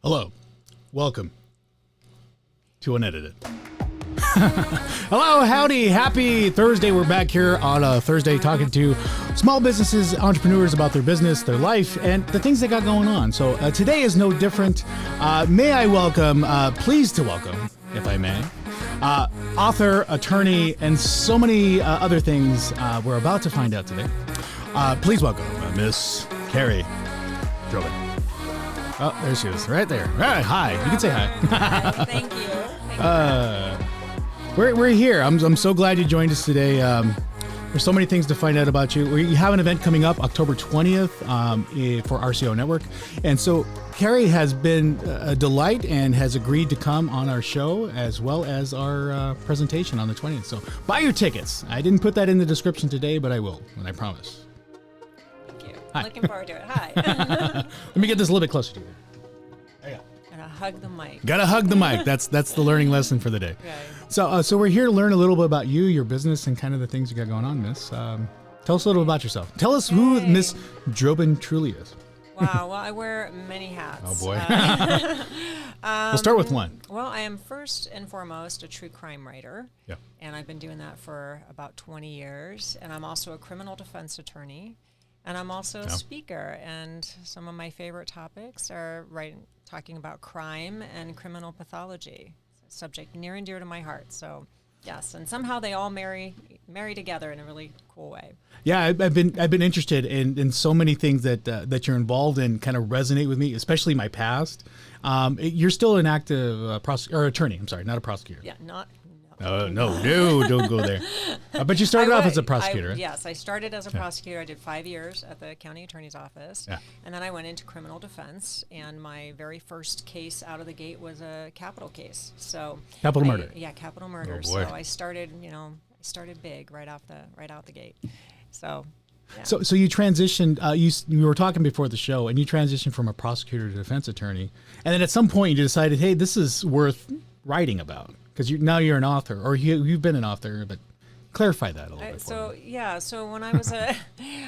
Hello, welcome to UnEdited. Hello, howdy, happy Thursday. We're back here on a Thursday talking to small businesses, entrepreneurs about their business, their life, and the things they got going on. So today is no different. May I welcome, pleased to welcome, if I may, author, attorney, and so many other things we're about to find out today. Please welcome Miss Kerrie Droban. Oh, there she is, right there. Hi, you can say hi. Hi, thank you. We're here. I'm so glad you joined us today. There's so many things to find out about you. We have an event coming up October 20th for OurCEONetwork. And so Kerrie has been a delight and has agreed to come on our show as well as our presentation on the 20th. So buy your tickets. I didn't put that in the description today, but I will, and I promise. Thank you. Hi. Looking forward to it. Hi. Let me get this a little bit closer to you. There you go. Gotta hug the mic. Gotta hug the mic. That's the learning lesson for the day. Right. So we're here to learn a little bit about you, your business, and kind of the things you got going on, Miss. Tell us a little about yourself. Tell us who Miss Droban truly is. Wow. Well, I wear many hats. Oh boy. We'll start with one. Well, I am first and foremost a true crime writer. Yeah. And I've been doing that for about 20 years. And I'm also a criminal defense attorney. And I'm also a speaker. And some of my favorite topics are talking about crime and criminal pathology. It's a subject near and dear to my heart. So, yes, and somehow they all marry together in a really cool way. Yeah, I've been interested in so many things that you're involved in kind of resonate with me, especially my past. You're still an active attorney. I'm sorry, not a prosecutor. Yeah, not. No, don't go there. But you started off as a prosecutor, right? Yes, I started as a prosecutor. I did 5 years at the county attorney's office. Yeah. And then I went into criminal defense, and my very first case out of the gate was a capital case. So Capital murder. Yeah, capital murder. Oh, boy. So I started big right out the gate. So yeah. So you transitioned, you were talking before the show, and you transitioned from a prosecutor to defense attorney. And then at some point you decided, hey, this is worth writing about. Because now you're an author, or you've been an author, but clarify that a little bit for me. So when I was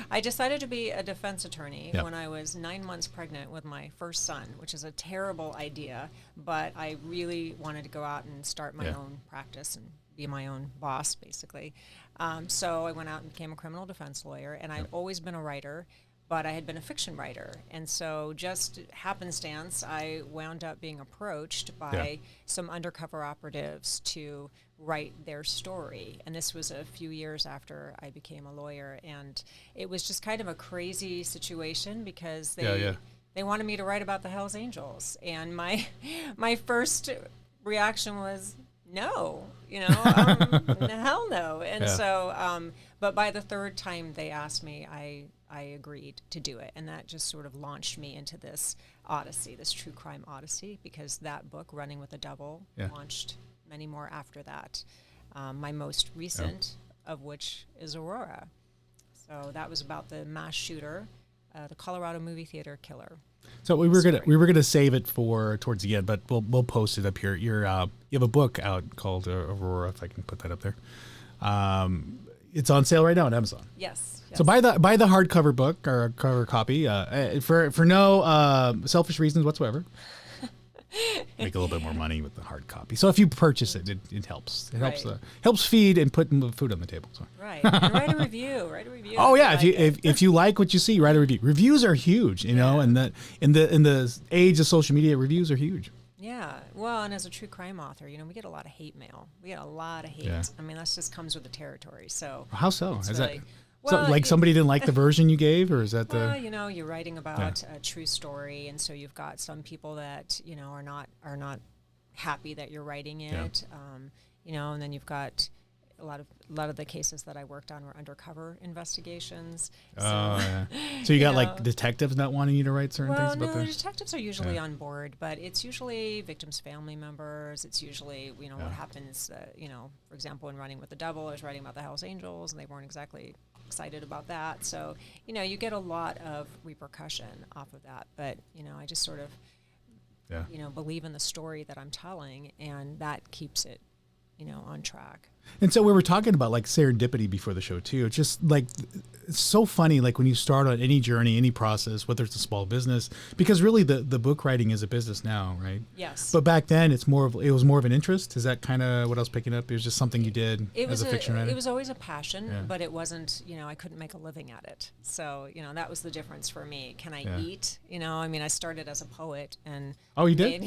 I decided to be a defense attorney when I was 9 months pregnant with my first son, which is a terrible idea, but I really wanted to go out and start my own practice and be my own boss, basically. So I went out and became a criminal defense lawyer, and I'd always been a writer, but I had been a fiction writer. And so just happenstance, I wound up being approached by some undercover operatives to write their story. And this was a few years after I became a lawyer. And it was just kind of a crazy situation because they wanted me to write about the Hells Angels. And my first reaction was, no, hell no. And so, but by the third time they asked me, I agreed to do it. And that just sort of launched me into this odyssey, this true crime odyssey, because that book, Running with the Devil, launched many more after that. My most recent of which is Aurora. So that was about the mass shooter, the Colorado movie theater killer. So we were gonna save it for towards the end, but we'll post it up here. You have a book out called Aurora, if I can put that up there. It's on sale right now on Amazon. Yes. So buy the hardcover book or cover copy for no selfish reasons whatsoever. Make a little bit more money with the hard copy. So if you purchase it, it helps. It helps feed and put food on the table. So. Right. And write a review. Oh yeah, if you like what you see, write a review. Reviews are huge, know, and that in the age of social media, reviews are huge. Yeah. Well, and as a true crime author, we get a lot of hate mail. We get a lot of hate. Yeah. I mean, that just comes with the territory. So how so? Is really, that so? Like somebody didn't like the version you gave, or is that the? Well, you're writing about a true story, and so you've got some people that are not happy that you're writing it. And then you've got a lot of the cases that I worked on were undercover investigations. So you got like detectives not wanting you to write certain things about the detectives are usually on board, but it's usually victims' family members. It's usually what happens. For example, in Running with the Devil, I was writing about the Hells Angels, and they weren't exactly excited about that. So you get a lot of repercussion off of that. But I just sort of believe in the story that I'm telling, and that keeps it on track. And so we were talking about like serendipity before the show too. It's just like, it's so funny, like when you start on any journey, any process, whether it's a small business, because really the book writing is a business now, right? Yes. But back then it was more of an interest. Is that kind of what I was picking up? It was just something you did as a fiction writer? It was always a passion, but it wasn't, I couldn't make a living at it. So, that was the difference for me. Can I eat? I mean, I started as a poet and... Oh, you did?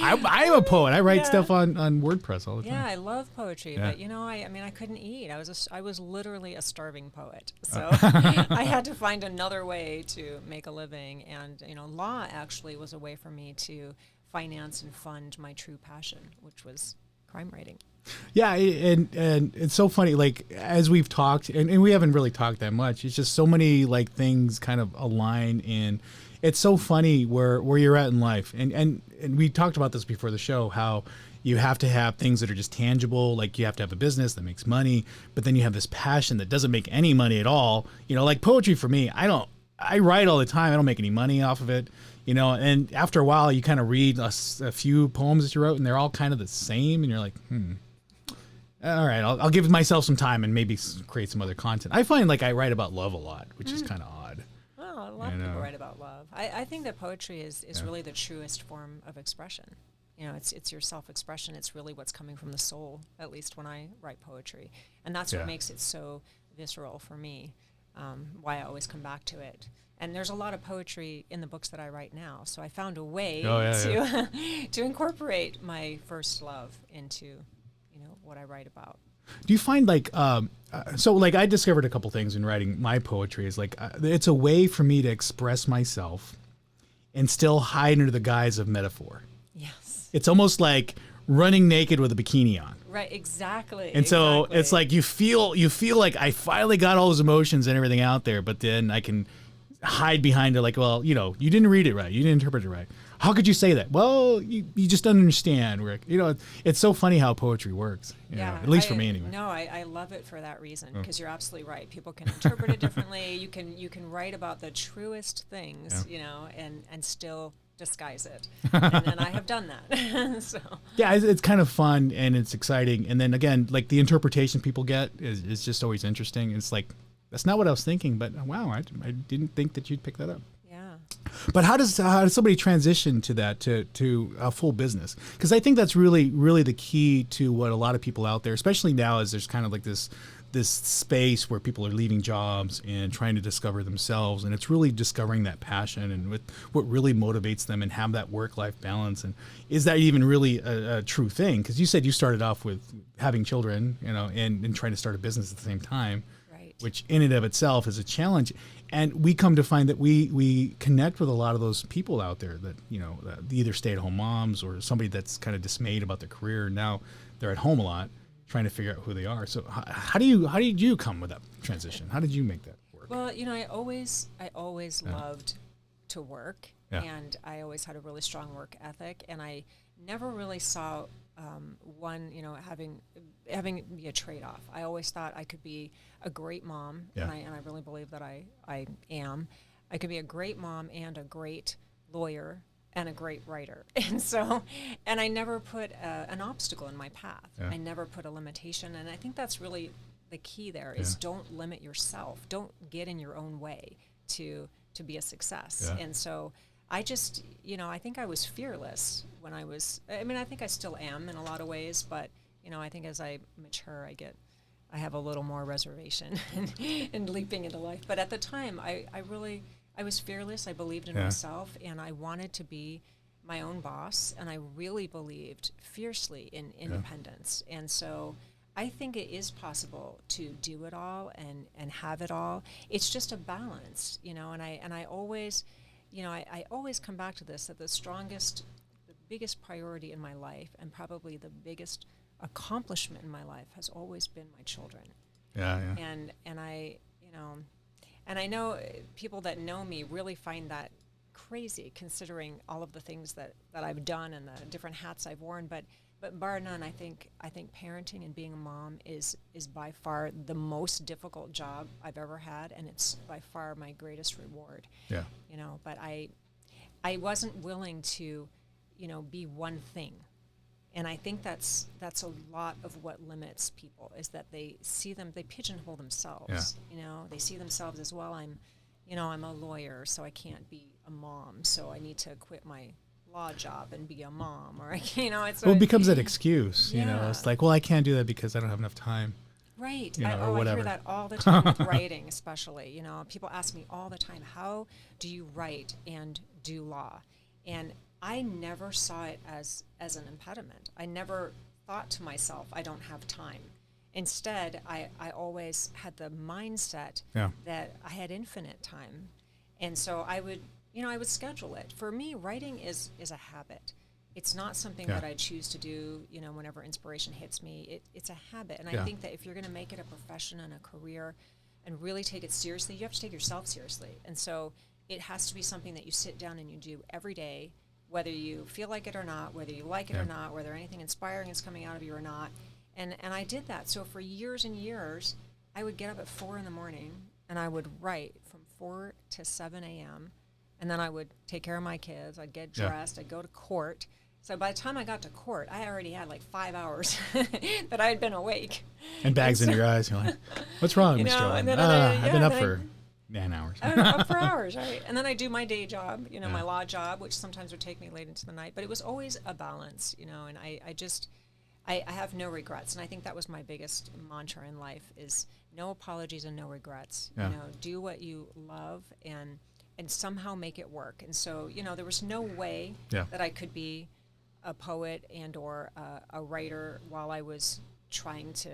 I am a poet. I write stuff on WordPress all the time. Yeah, I love poetry, but I couldn't eat. I was literally a starving poet. So I had to find another way to make a living, and law actually was a way for me to finance and fund my true passion, which was crime writing. Yeah, and it's so funny, like as we've talked, and we haven't really talked that much, it's just so many like things kind of align, and it's so funny where you're at in life. And we talked about this before the show, how you have to have things that are just tangible, like you have to have a business that makes money, but then you have this passion that doesn't make any money at all. Like poetry for me, I write all the time, I don't make any money off of it, and after a while you kind of read a few poems that you wrote and they're all kind of the same, and you're like, all right, I'll give myself some time and maybe create some other content. I find like I write about love a lot, which is kind of odd. Well, a lot of people write about love. I think that poetry is really the truest form of expression. It's your self-expression. It's really what's coming from the soul, at least when I write poetry. And that's what makes it so visceral for me, why I always come back to it. And there's a lot of poetry in the books that I write now. So I found a way to incorporate my first love into, what I write about. Do you find like, so like I discovered a couple things in writing my poetry is like, it's a way for me to express myself and still hide under the guise of metaphor. Yes. It's almost like running naked with a bikini on. Right, exactly. And so it's like you feel like I finally got all those emotions and everything out there, but then I can hide behind it like, well, you didn't read it right. You didn't interpret it right. How could you say that? Well, you just don't understand, Rick. It's so funny how poetry works. At least for me anyway. No, I love it for that reason, because you're absolutely right. People can interpret it differently. You can write about the truest things, and still disguise it. And I have done that. So yeah, it's kind of fun and it's exciting. And then again, like the interpretation people get is just always interesting. It's like, that's not what I was thinking, but wow, I didn't think that you'd pick that up. But how does somebody transition to that, to a full business? Because I think that's really, really the key to what a lot of people out there, especially now, as there's kind of like this space where people are leaving jobs and trying to discover themselves, and it's really discovering that passion and what really motivates them and have that work-life balance. And is that even really a true thing? Because you said you started off with having children, and trying to start a business at the same time, right, which in and of itself is a challenge. And we come to find that we connect with a lot of those people out there that, either stay-at-home moms or somebody that's kind of dismayed about their career. Now they're at home a lot trying to figure out who they are. So how did you come with that transition? How did you make that work? Well, I always loved to work, and I always had a really strong work ethic, and I never really saw one, having be a trade-off. I always thought I could be a great mom, and I really believe that I am. I could be a great mom and a great lawyer and a great writer. And I never put an obstacle in my path. I never put a limitation, and I think that's really the key there is don't limit yourself. Don't get in your own way to be a success. And so I just, I think I was fearless when I think I still am in a lot of ways, but, I think as I mature, I have a little more reservation in leaping into life. But at the time, I was fearless. I believed in myself, and I wanted to be my own boss, and I really believed fiercely in independence. And so I think it is possible to do it all and have it all. It's just a balance, and I always, I always come back to this, that the biggest priority in my life, and probably the biggest accomplishment in my life, has always been my children. And I, and I know people that know me really find that crazy, considering all of the things that I've done and the different hats I've worn. But bar none, I think parenting and being a mom is by far the most difficult job I've ever had, and it's by far my greatest reward. But I wasn't willing to, be one thing. And I think that's a lot of what limits people, is that they pigeonhole themselves. They see themselves as, well, I'm a lawyer, so I can't be a mom, so I need to quit my law job and be a mom, or it becomes that excuse. It's like, well, I can't do that because I don't have enough time. Right. Or whatever. I hear that all the time with writing, especially. People ask me all the time, how do you write and do law? And I never saw it as an impediment. I never thought to myself, I don't have time. Instead, I always had the mindset that I had infinite time. And so I would schedule it. For me, writing is a habit. It's not something that I choose to do, whenever inspiration hits me. It's a habit. And I think that if you're going to make it a profession and a career and really take it seriously, you have to take yourself seriously. And so it has to be something that you sit down and you do every day, whether you feel like it or not, whether you like it or not, whether anything inspiring is coming out of you or not. And I did that. So for years and years, I would get up at 4 a.m. and I would write from 4 to 7 a.m. And then I would take care of my kids. I'd get dressed. I'd go to court. So by the time I got to court, I already had like 5 hours that I had been awake. And bags in your eyes. You're like, what's wrong, Mr. Droban? I've been up for 9 hours. I've been up for hours, right? And then I do my day job, my law job, which sometimes would take me late into the night. But it was always a balance, and I have no regrets. And I think that was my biggest mantra in life, is no apologies and no regrets. Do what you love and somehow make it work. And so, there was no way that I could be a poet and or a writer while I was trying to,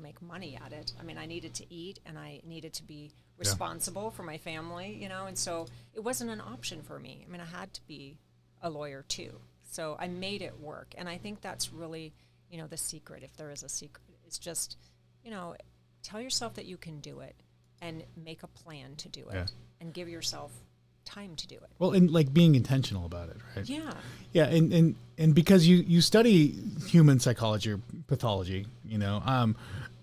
make money at it. I mean, I needed to eat and I needed to be responsible for my family, and so it wasn't an option for me. I mean, I had to be a lawyer too. So I made it work. And I think that's really, the secret, if there is a secret, is just, tell yourself that you can do it and make a plan to do it and give yourself time to do it. Well, and like being intentional about it, right? Yeah. Yeah, and because you study human psychology or pathology,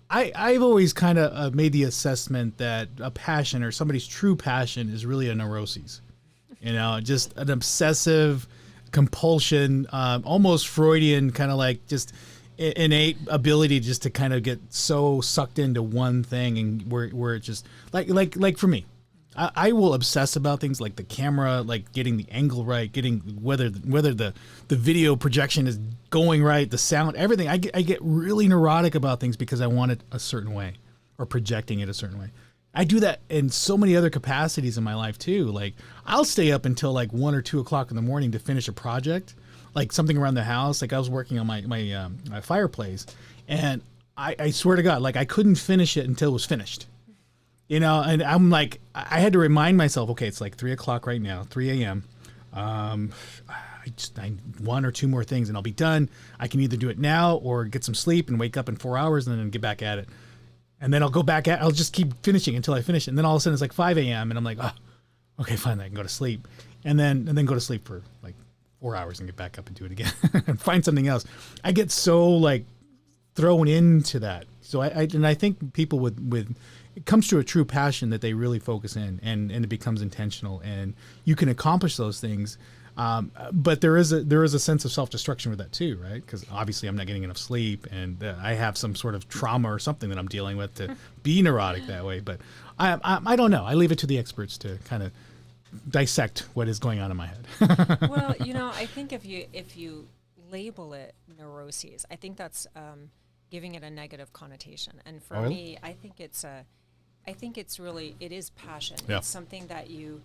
I've always kind of made the assessment that a passion or somebody's true passion is really a neuroses. Just an obsessive compulsion, almost Freudian, kind of like just innate ability just to kind of get so sucked into one thing, and where it just like for me, I will obsess about things like the camera, like getting the angle right, getting whether the video projection is going right, the sound, everything. I get really neurotic about things because I want it a certain way, or projecting it a certain way. I do that in so many other capacities in my life too. Like I'll stay up until like 1 or 2 o'clock in the morning to finish a project, like something around the house. Like I was working on my fireplace, and I swear to God, like I couldn't finish it until it was finished. And I'm like, I had to remind myself, okay, it's like 3 o'clock right now, 3 a.m. I 1 or 2 more things and I'll be done. I can either do it now or get some sleep and wake up in 4 hours and then get back at it. And then I'll go back I'll just keep finishing until I finish it. And then all of a sudden it's like 5 a.m. and I'm like, oh, okay, fine, I can go to sleep. And then go to sleep for like 4 hours and get back up and do it again and find something else. I get so like thrown into that. So I think people with it comes to a true passion that they really focus in, and it becomes intentional, and you can accomplish those things. But there is a sense of self-destruction with that too, right? Because obviously I'm not getting enough sleep, and I have some sort of trauma or something that I'm dealing with to be neurotic that way. But I don't know. I leave it to the experts to kind of dissect what is going on in my head. Well, I think if you label it neuroses, I think that's giving it a negative connotation. And for me, I think it's really, it is passion. Yeah. It's something that you,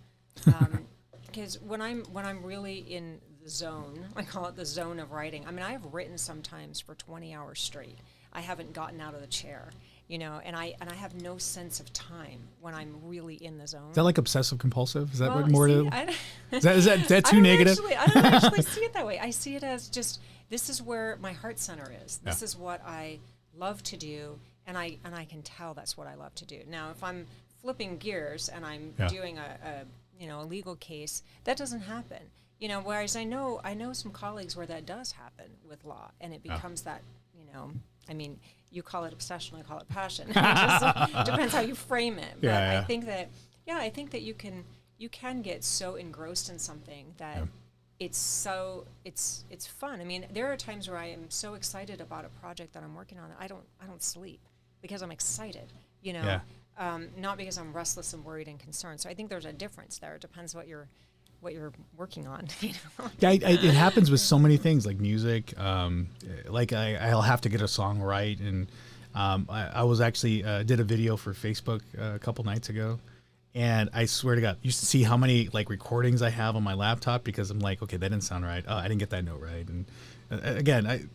because when I'm really in the zone, I call it the zone of writing. I mean, I've written sometimes for 20 hours straight. I haven't gotten out of the chair, and I have no sense of time when I'm really in the zone. Is that like obsessive compulsive? Is that what more to? Is that too negative? I don't actually see it that way. I see it as just, this is where my heart center is. This is what I love to do. And I can tell that's what I love to do. Now, if I'm flipping gears and I'm doing a legal case, that doesn't happen. Whereas I know some colleagues where that does happen with law, and it becomes that, I mean, you call it obsession, I call it passion. It just depends how you frame it. But I think that you can get so engrossed in something that it's fun. I mean, there are times where I am so excited about a project that I'm working on that I don't sleep because I'm excited, not because I'm restless and worried and concerned. So I think there's a difference there. It depends what you're working on. Yeah, it happens with so many things like music. Like I'll have to get a song right, and I was actually did a video for Facebook a couple nights ago. And I swear to God, you should see how many like recordings I have on my laptop because I'm like, okay, that didn't sound right. Oh, I didn't get that note right. And again,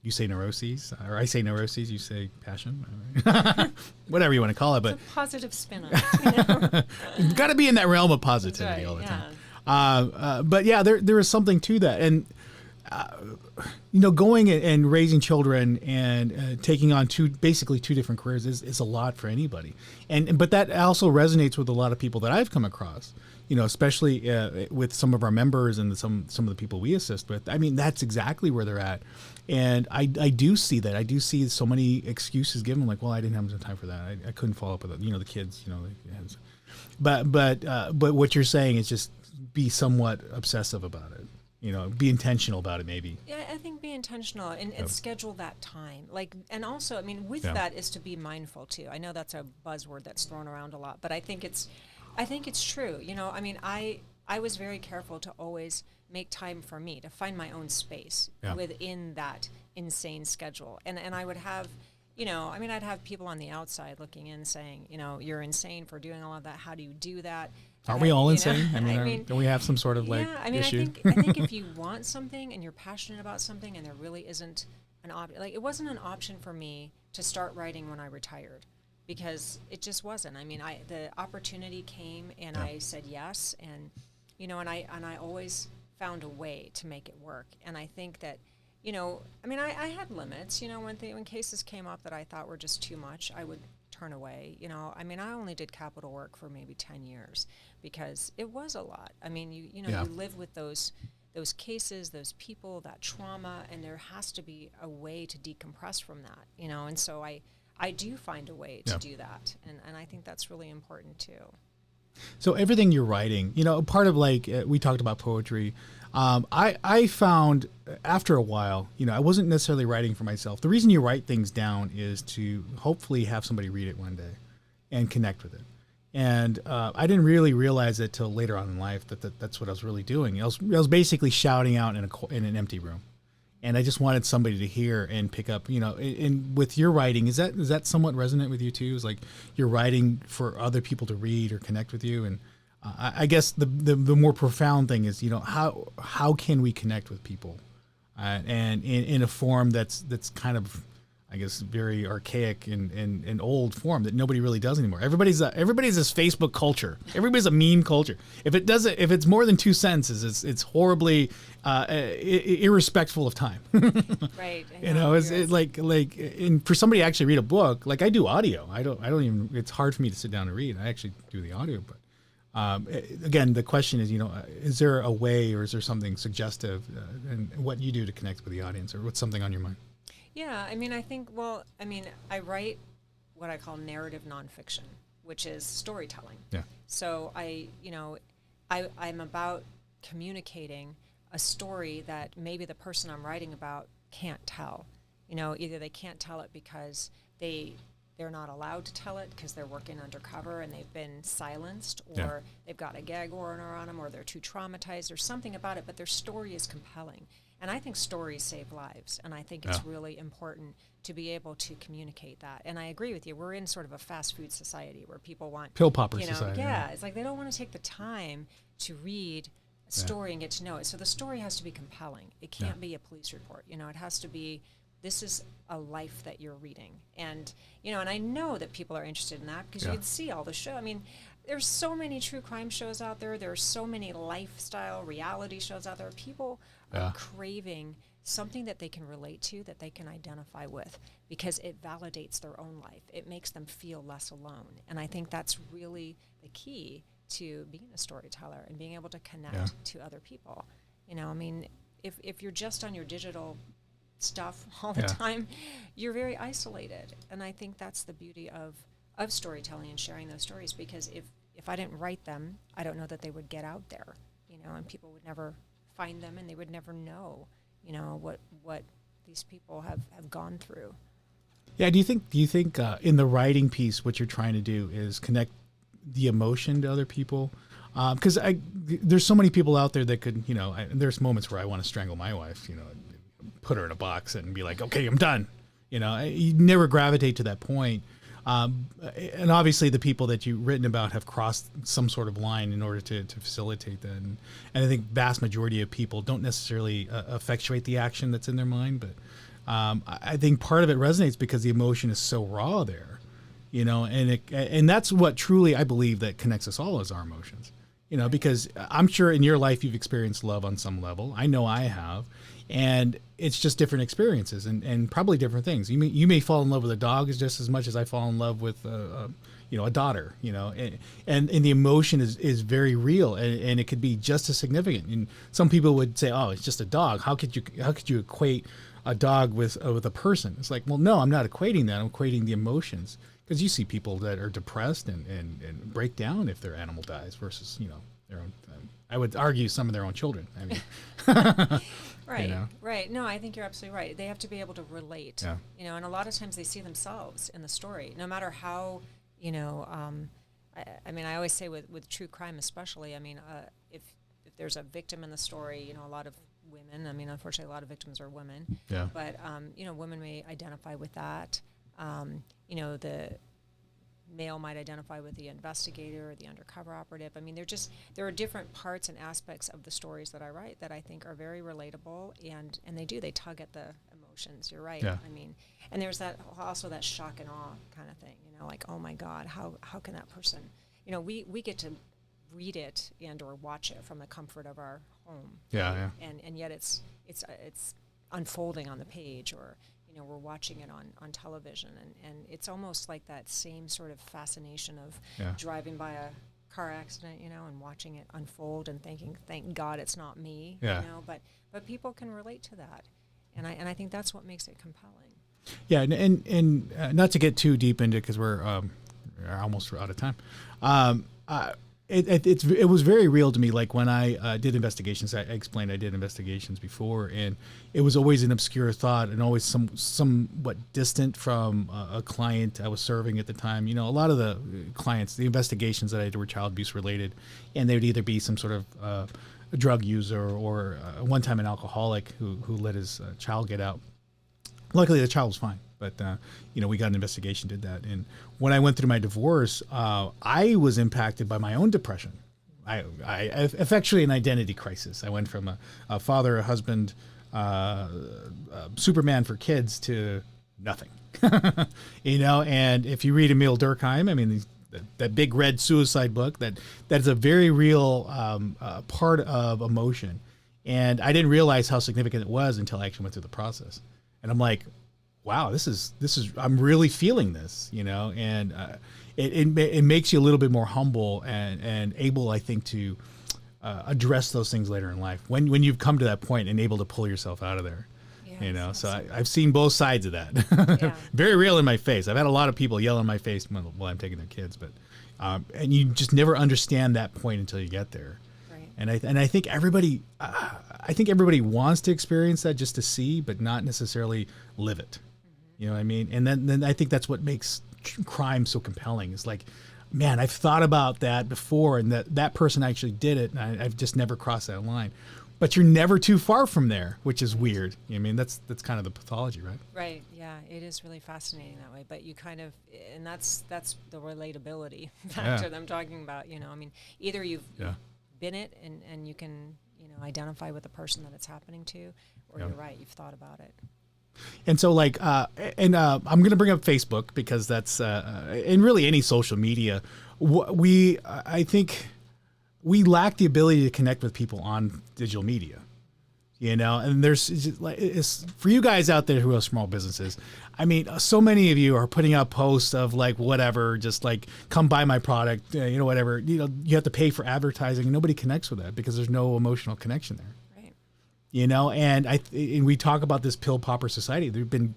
you say neuroses, or I say neuroses, you say passion, whatever you want to call it. But it's a positive spin on it. You've got to be in that realm of positivity all the time. But yeah, there is something to that. And going and raising children and taking on basically two different careers is a lot for anybody. But that also resonates with a lot of people that I've come across, especially with some of our members and some of the people we assist with. I mean, that's exactly where they're at. And I do see that. I do see so many excuses given, like, well, I didn't have enough time for that. I couldn't follow up with it. The kids, but what you're saying is just be somewhat obsessive about it. Be intentional about it, maybe. Yeah, I think be intentional and schedule that time. And also, I mean, with that is to be mindful too. I know that's a buzzword that's thrown around a lot, but I think it's true. I mean, I was very careful to always make time for me, to find my own space within that insane schedule. And I would have, I'd have people on the outside looking in saying, you're insane for doing all of that. How do you do that? Aren't we all insane? I mean, don't we have some sort of issue? I think if you want something and you're passionate about something and there really isn't an option, it wasn't an option for me to start writing when I retired because it just wasn't. I mean, the opportunity came and I said yes, and and I always found a way to make it work. And I think that I had limits. When cases came up that I thought were just too much, I would turn away. I only did capital work for maybe 10 years because it was a lot. I mean, you live with those cases, those people, that trauma, and there has to be a way to decompress from that, and so I do find a way to do that. And I think that's really important too. So everything you're writing, part of we talked about poetry. I found after a while, I wasn't necessarily writing for myself. The reason you write things down is to hopefully have somebody read it one day and connect with it. And I didn't really realize it till later on in life that's what I was really doing. I was basically shouting out in an empty room. And I just wanted somebody to hear and pick up, and with your writing, is that somewhat resonant with you too? Is like you're writing for other people to read or connect with you? And I guess the more profound thing is, how can we connect with people, and in a form that's kind of, I guess, very archaic and old form that nobody really does anymore. Everybody's this Facebook culture. Everybody's a meme culture. If it's more than 2 sentences, it's horribly irrespectful of time. Right. And for somebody to actually read a book, like I do audio. I don't even. It's hard for me to sit down and read. I actually do the audio, but. Again, the question is, is there a way, or is there something suggestive, and what you do to connect with the audience, or what's something on your mind? Yeah, I write what I call narrative nonfiction, which is storytelling. Yeah. So I'm about communicating a story that maybe the person I'm writing about can't tell. Either they can't tell it because they're not allowed to tell it because they're working undercover and they've been silenced, or they've got a gag order on them, or they're too traumatized. There's something about it, but their story is compelling. And I think stories save lives, and I think it's really important to be able to communicate that. And I agree with you. We're in sort of a fast food society where people want pill popper society. Yeah, it's like they don't want to take the time to read a story and get to know it. So the story has to be compelling. It can't be a police report. It has to be, this is a life that you're reading. And, and I know that people are interested in that because you can see all the show. I mean, there's so many true crime shows out there. There are so many lifestyle reality shows out there. People are craving something that they can relate to, that they can identify with, because it validates their own life. It makes them feel less alone. And I think that's really the key to being a storyteller and being able to connect to other people. If you're just on your digital stuff all the time, you're very isolated. And I think that's the beauty of storytelling and sharing those stories, because if I didn't write them, I don't know that they would get out there, and people would never find them and they would never know, what these people have gone through. Yeah. Do you think in the writing piece, what you're trying to do is connect the emotion to other people? Because there's so many people out there that could, there's moments where I want to strangle my wife, put her in a box and be like, okay, I'm done. You never gravitate to that point. And obviously the people that you've written about have crossed some sort of line in order to facilitate that. And I think vast majority of people don't necessarily effectuate the action that's in their mind. But I think part of it resonates because the emotion is so raw there, and that's what truly I believe that connects us all is our emotions, because I'm sure in your life you've experienced love on some level. I know I have. And it's just different experiences and probably different things. You may fall in love with a dog just as much as I fall in love with a daughter. And the emotion is very real and it could be just as significant. And some people would say, "Oh, it's just a dog. How could you equate a dog with a person?" It's like, well, no, I'm not equating that. I'm equating the emotions because you see people that are depressed and break down if their animal dies versus their own. I would argue some of their own children. I mean. Right, right. No, I think you're absolutely right. They have to be able to relate, and a lot of times they see themselves in the story, no matter how, I always say with true crime especially, if there's a victim in the story, a lot of women, unfortunately a lot of victims are women, but, women may identify with that, the male might identify with the investigator or the undercover operative. There are different parts and aspects of the stories that I write that I think are very relatable, and they tug at the emotions. You're right. Yeah. And there's that shock and awe kind of thing, like, oh my God, how can that person, we get to read it and or watch it from the comfort of our home. Yeah, yeah. And yet it's unfolding on the page, or we're watching it on television, and it's almost like that same sort of fascination of driving by a car accident, and watching it unfold and thinking, thank God it's not me, but people can relate to that, and I think that's what makes it compelling. Yeah, and not to get too deep into it because we're almost out of time. It was very real to me. Like when I did investigations, I explained I did investigations before, and it was always an obscure thought and always somewhat distant from a client I was serving at the time. A lot of the clients, the investigations that I did were child abuse related, and they would either be some sort of a drug user or one time an alcoholic who let his child get out. Luckily, the child was fine. But, we got an investigation, did that. And when I went through my divorce, I was impacted by my own depression. I effectually an identity crisis. I went from a father, a husband, Superman for kids to nothing. And if you read Emil Durkheim, that big red suicide book, that's a very real part of emotion. And I didn't realize how significant it was until I actually went through the process. And I'm like, wow, this is I'm really feeling this, and it makes you a little bit more humble and able, I think, to address those things later in life when you've come to that point and able to pull yourself out of there. Yeah, so I've seen both sides of that. Yeah. Very real in my face. I've had a lot of people yell in my face while I'm taking their kids, but and you just never understand that point until you get there. Right. And I think everybody wants to experience that just to see, but not necessarily live it. You know what I mean? And then I think that's what makes crime so compelling. It's like, man, I've thought about that before, and that person actually did it, and I've just never crossed that line. But you're never too far from there, which is weird. That's kind of the pathology, right? Right. Yeah, it is really fascinating that way. But you kind of, and that's the relatability factor that I'm talking about. Either you've been it and you can identify with the person that it's happening to, or you're right, you've thought about it. And so I'm going to bring up Facebook because that's, and really any social media, I think we lack the ability to connect with people on digital media, and it's for you guys out there who have small businesses. So many of you are putting out posts of whatever, just come buy my product, whatever, you have to pay for advertising, and nobody connects with that because there's no emotional connection there. And we talk about this pill popper society. They've been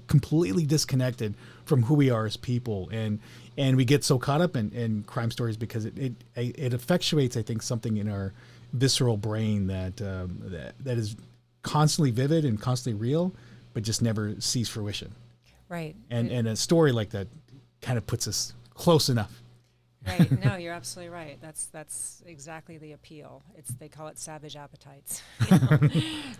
completely disconnected from who we are as people, and we get so caught up in crime stories because it effectuates, I think, something in visceral brain that is constantly vivid and constantly real, but just never sees fruition. Right. And a story like that kind of puts us close enough. Right. No, you're absolutely right. That's exactly the appeal. They call it savage appetites,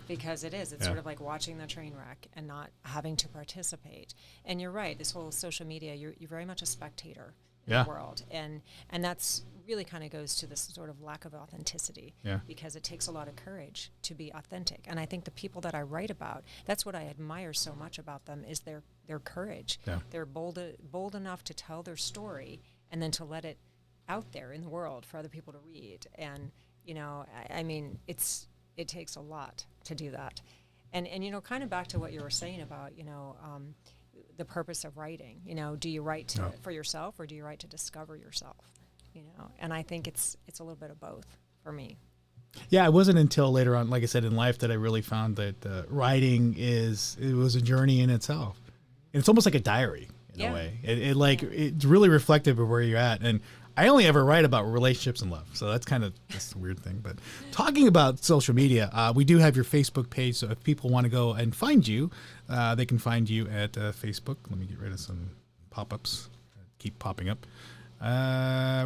because it is. It's sort of like watching the train wreck and not having to participate. And you're right. This whole social media, you're very much a spectator in the world, and that's really kind of goes to this sort of lack of authenticity. Because it takes a lot of courage to be authentic. And I think the people that I write about, that's what I admire so much about them, is their courage. They're bold enough to tell their story, and then to let it out there in the world for other people to read. And, I mean, it takes a lot to do that. And kind of back to what you were saying about, the purpose of writing, do you write for yourself, or do you write to discover yourself? And I think it's a little bit of both for me. Yeah, it wasn't until later on, like I said, in life that I really found that writing it was a journey in itself. And it's almost like a diary. In a way, it's really reflective of where you're at. And I only ever write about relationships and love, so that's kind of just a weird thing. But talking about social media, we do have your Facebook page, so if people want to go and find you, they can find you at Facebook. Let me get rid of some pop-ups that keep popping up. We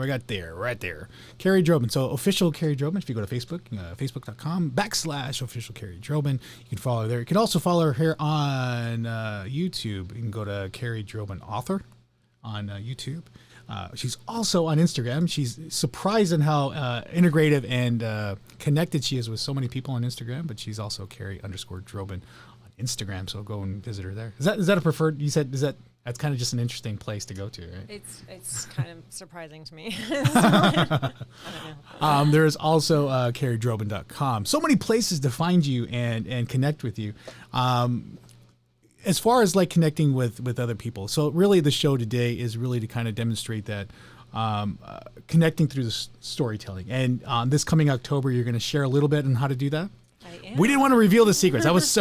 got right there, Kerrie Droban. So official Kerrie Droban. If you go to Facebook, facebook.com/official Kerrie Droban, you can follow her there. You can also follow her here on YouTube. You can go to Kerrie Droban Author on YouTube. She's also on Instagram. She's surprised in how integrative and connected she is with so many people on Instagram. But she's also Kerrie_Droban on Instagram. So go and visit her there. Is that a preferred? You said that's kind of just an interesting place to go to, right? It's kind of surprising to me. I don't know. There is also kerriedroban.com. So many places to find you and connect with you. As far as like connecting with other people. So really the show today is really to kind of demonstrate that connecting through the storytelling. And this coming October, you're going to share a little bit on how to do that. We didn't want to reveal the secrets. I was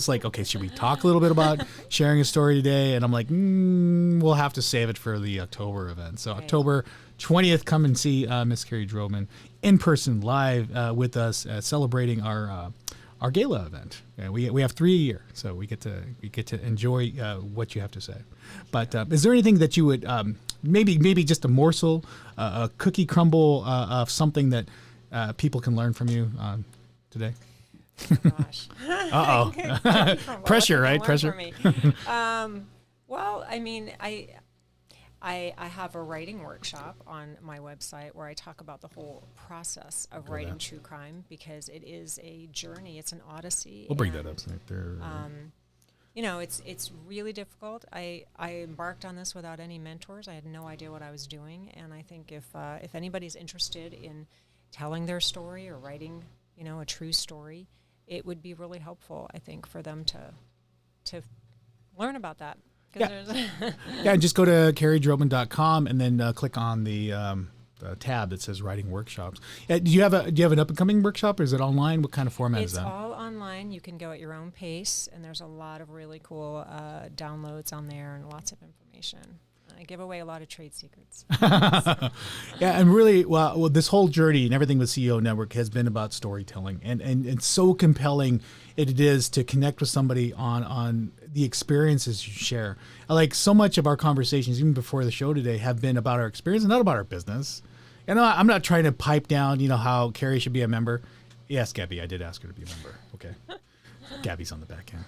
like, okay, should we talk a little bit about sharing a story today? And I'm like, we'll have to save it for the October event. So October 20th, come and see Miss Kerrie Droban in person, live with us, celebrating our gala event. We have 3 a year, so we get to enjoy what you have to say. But is there anything that you would maybe just a morsel, a cookie crumble of something that people can learn from you today? Oh, gosh. Uh-oh. Pressure, right? Pressure. For me. Well, I mean, I have a writing workshop on my website where I talk about the whole process of writing true crime, because it is a journey. It's an odyssey. We'll bring that up right there. It's really difficult. I embarked on this without any mentors. I had no idea what I was doing, and I think if anybody's interested in telling their story or writing, a true story, it would be really helpful, I think, for them to learn about that. And just go to kerriedroban.com and then click on the tab that says Writing Workshops. Do you have an up and coming workshop, or is it online? What kind of format is that? It's all online. You can go at your own pace, and there's a lot of really cool downloads on there and lots of information. I give away a lot of trade secrets. Yeah, and really, well, this whole journey and everything with CEO Network has been about storytelling, and it's so compelling it is to connect with somebody on the experiences you share. Like so much of our conversations, even before the show today, have been about our experience and not about our business. And I'm not trying to pipe down, how Kerrie should be a member. Yes, Gabby, I did ask her to be a member. Okay. Gabby's on the back end.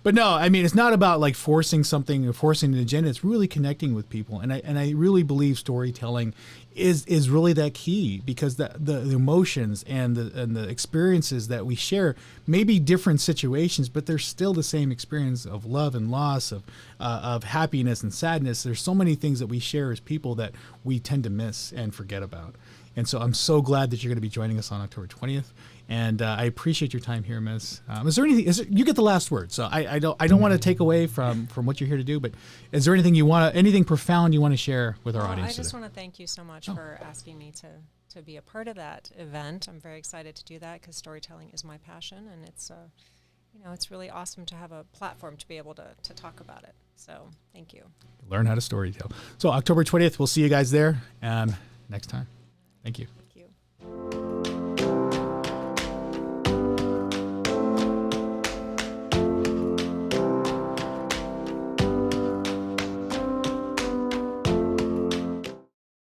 But no, I mean, it's not about like forcing something or forcing an agenda. It's really connecting with people. And I really believe storytelling is really that key, because the emotions and the experiences that we share may be different situations, but they're still the same experience of love and loss, of happiness and sadness. There's so many things that we share as people that we tend to miss and forget about. And so I'm so glad that you're going to be joining us on October 20th. And I appreciate your time here, Miss. Is there anything? You get the last word. So I don't want to take away from what you're here to do. But is there anything anything profound you want to share with our audience today? I just want to thank you so much for asking me to be a part of that event. I'm very excited to do that, because storytelling is my passion, and it's it's really awesome to have a platform to be able to talk about it. So thank you. Learn how to storytell. So October 20th, we'll see you guys there next time. Thank you.